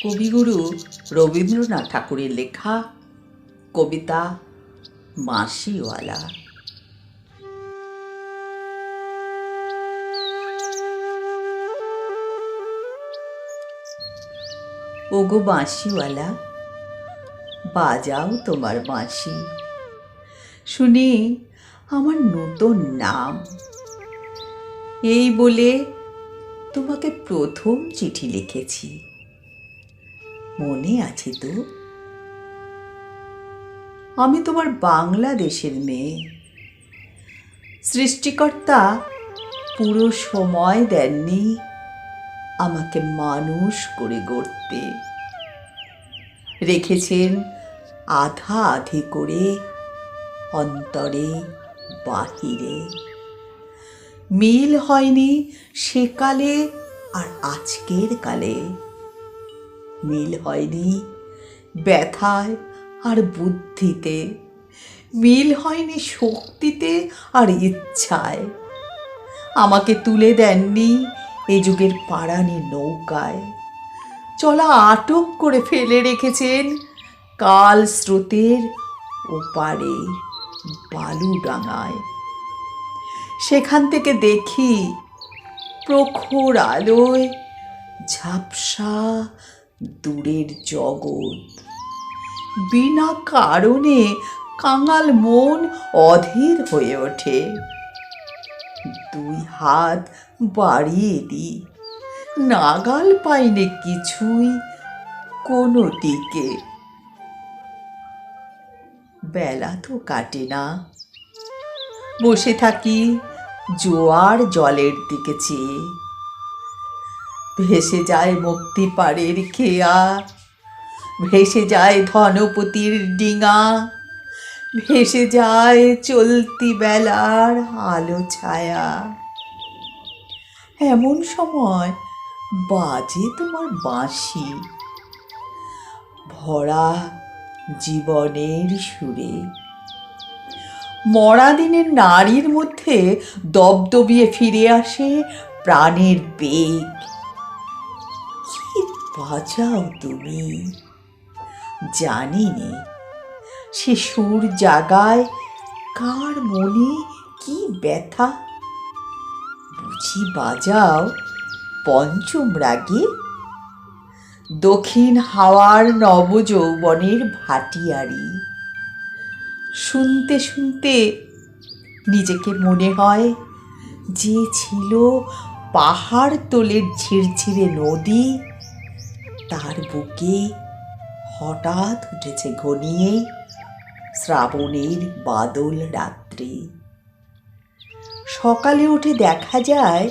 কবিগুরু রবীন্দ্রনাথ ঠাকুরের লেখা কবিতা বাঁশিওয়ালা। ওগো বাঁশিওয়ালা, বাজাও তোমার বাঁশি, শুনি আমার নূতন নাম। এই বলে তোমাকে প্রথম চিঠি লিখেছি, মনে আছে তো? আমি তোমার বাংলাদেশের মেয়ে। সৃষ্টিকর্তা পুরো সময় দেননি আমাকে মানুষ করে গড়তে, রেখেছেন আধা আধি করে অন্তরে বাহিরে। মিল হয়নি সেকালে আর আজকের কালে, মিল হয়নি ব্যথায় আর বুদ্ধিতে, মিল হয়নি শক্তিতে আর ইচ্ছায়। আমাকে তুলে দেননি এ যুগের পাড়ানি নৌকায়, চলা আটক করে ফেলে রেখেছেন কাল স্রোতের ওপারে বালুডাঙায়। সেখান থেকে দেখি প্রখর আলোয় ঝাপসা দূরের জগৎ। বিনা কারণে কাঙাল মন অধীর হয়ে ওঠে। দুই হাত বাড়িয়ে দিই, নাগাল পাইনে কিছুই কোনো দিকে। বেলা তো কাটে না, বসে থাকি জোয়ার জলের দিকে চেয়ে। ভেসে যায় মুক্তিপাড়ের খেয়া, ভেসে যায় ধনপতির ডিঙা, ভেসে যায় চলতি বেলার আলো ছায়া। এমন সময় বাজে তোমার বাঁশি, ভরা জীবনের সুরে। মরা দিনের নারীর মধ্যে দবদবিয়ে ফিরে আসে প্রাণের বেগ। কি বাজাও তুমি, জানি নে সে সুর জাগায় কার মনে কি ব্যথা। বুঝি বাজাও পঞ্চম রাগে, দক্ষিণ হাওয়ার নবযৌবনের ভাটিয়ারি। শুনতে শুনতে নিজেকে মনে হয় যে ছিল পাহাড় তোলের ঝিরঝিরে নদী, তার বুকে হঠাৎ উঠেছে ঘনিয়ে শ্রাবণের বাদল রাত্রি। সকালে উঠে দেখা যায়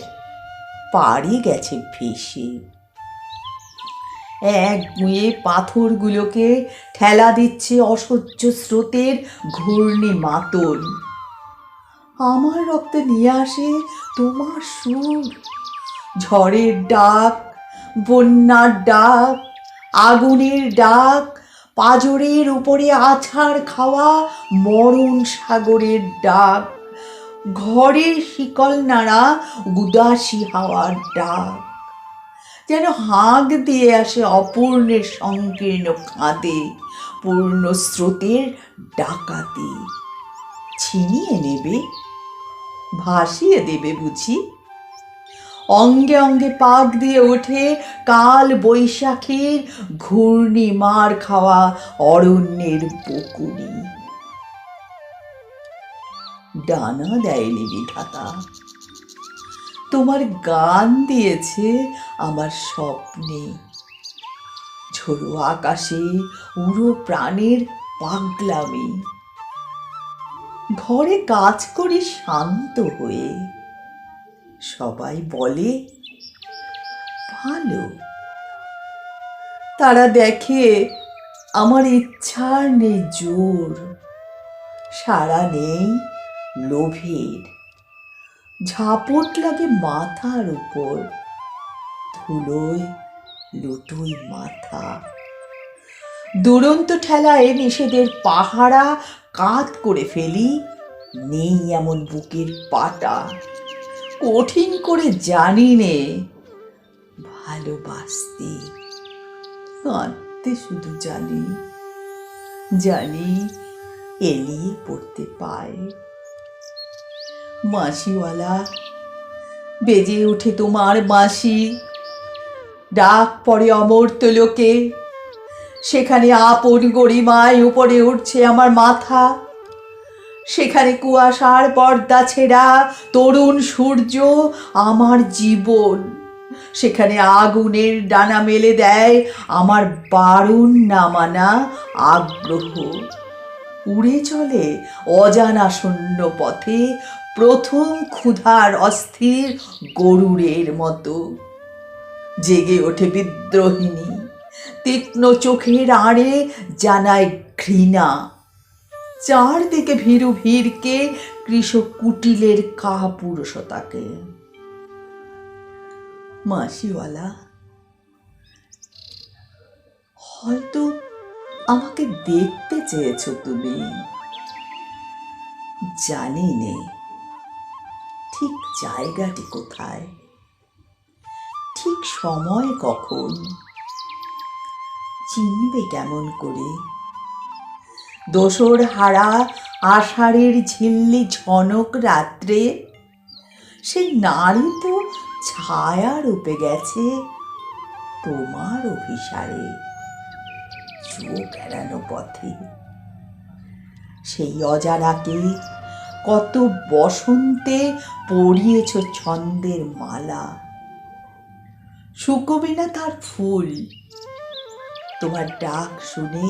পাড়ে গেছে ভেসে। এক গুঁয়ে পাথরগুলোকে ঠেলা দিচ্ছে অসহ্য স্রোতের ঘূর্ণি মাতন। আমার রক্তে নিয়ে আসে তোমার সুর, ঝড়ের ডাক, বন্যার ডাক, আগুনের ডাক, পাজরের উপরে আছাড় খাওয়া মরণ সাগরের ডাক, ঘরের শিকল নাড়া উদাসী হাওয়ার ডাক। যেন হাঁক দিয়ে আসে অপূর্ণের সংকীর্ণ খাদে পূর্ণ স্রোতের ডাকাতি। ছিনিয়ে নেবে, ভাসিয়ে দেবে বুঝি। অঙ্গে অঙ্গে পাক দিয়ে ওঠে কাল বৈশাখীর ঘূর্ণি মার খাওয়া অরণ্যের বকুনি। ডানা দেয়নি বিধাতা, তোমার গান দিয়েছে আমার স্বপ্নে। ঝোড়ো আকাশে উড়ো প্রাণের পাগলামি। ঘরে কাজ করি শান্ত হয়ে, সবাই বলে ভালো। তারা দেখে আমার ইচ্ছার নেই জোর, সারা নেই লোভের। ঝাপট লাগে মাথার উপর, ধুলোয় লুটোই মাথা। দুরন্ত ঠেলায় নিষেধের পাহারা কাত করে ফেলি, নেই এমন বুকের পাটা। কঠিন করে জানি নে ভালোবাসতে। কাঁদতে শুধু জানি, জানি এলিয়ে পড়তে পায়। বাঁশিওয়ালা, বেজে ওঠে তোমার বাঁশি, ডাক পড়ে অমর্ত্য লোকে, সেখানে আপন গরিমায় উপরে উঠছে আমার মাথা, সেখানে কুয়াশার পর্দা ছেঁড়া তরুণ সূর্য আমার জীবন, সেখানে আগুনের ডানা মেলে দেয় আমার বারণ না মানা আগ্রহ। উড়ে চলে অজানা শূন্য পথে প্রথম ক্ষুধার অস্থির গরুড়ের মতো। জেগে ওঠে বিদ্রোহিণী, তীক্ষ্ণ চোখের আড়ে জানায় ঘৃণা, চারদিকে ভীরু ভিড়কে কৃষক কুটিলের কাপুরুষতাকে। মাসিওয়ালা, হয়তো আমাকে দেখতে চেয়েছ তুমি, জানি নে ঠিক জায়গাটি কোথায়, ঠিক সময় কখন, চিনবে কেমন করে? দোসর হারা আষাঢ়ের ঝিল্লি ঝনক রাত্রে সেই নারী তো ছায়া রূপে গেছে তোমার অভিসারে চোখ এড়ানো পথে। সেই অজানাকে কত বসন্তে পরিয়েছ ছন্দের মালা, শুকোবে না তার ফুল। তোমার ডাক শুনে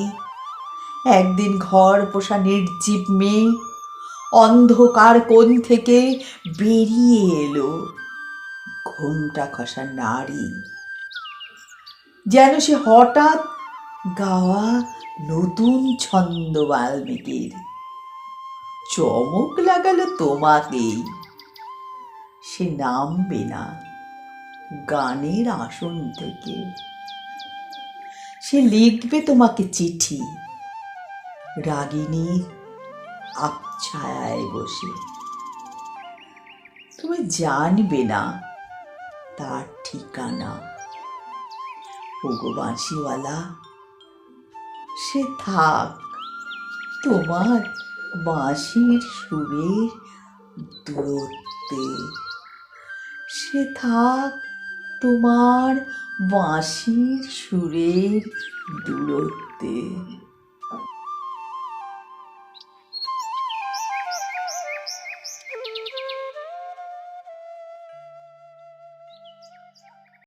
একদিন ঘর পোষা নির্জীব মেয়ে অন্ধকার কোণ থেকে বেরিয়ে এলো, ঘোমটা খসা নারী, যেন সে হঠাৎ গাওয়া নতুন ছন্দ বাল্মীকির। চমক লাগালো তোমাকেই, সে নামবে না গানের আসন থেকে, সে লিখবে তোমাকে চিঠি রাগিনীর আবছায়ায় বসে। তুমি জানবে না তার ঠিকানা। ওগো বাঁশিওয়ালা, সে থাক তোমার বাঁশির সুরের দূরত্বে, সে থাক তোমার বাঁশির সুরের দূরত্বে।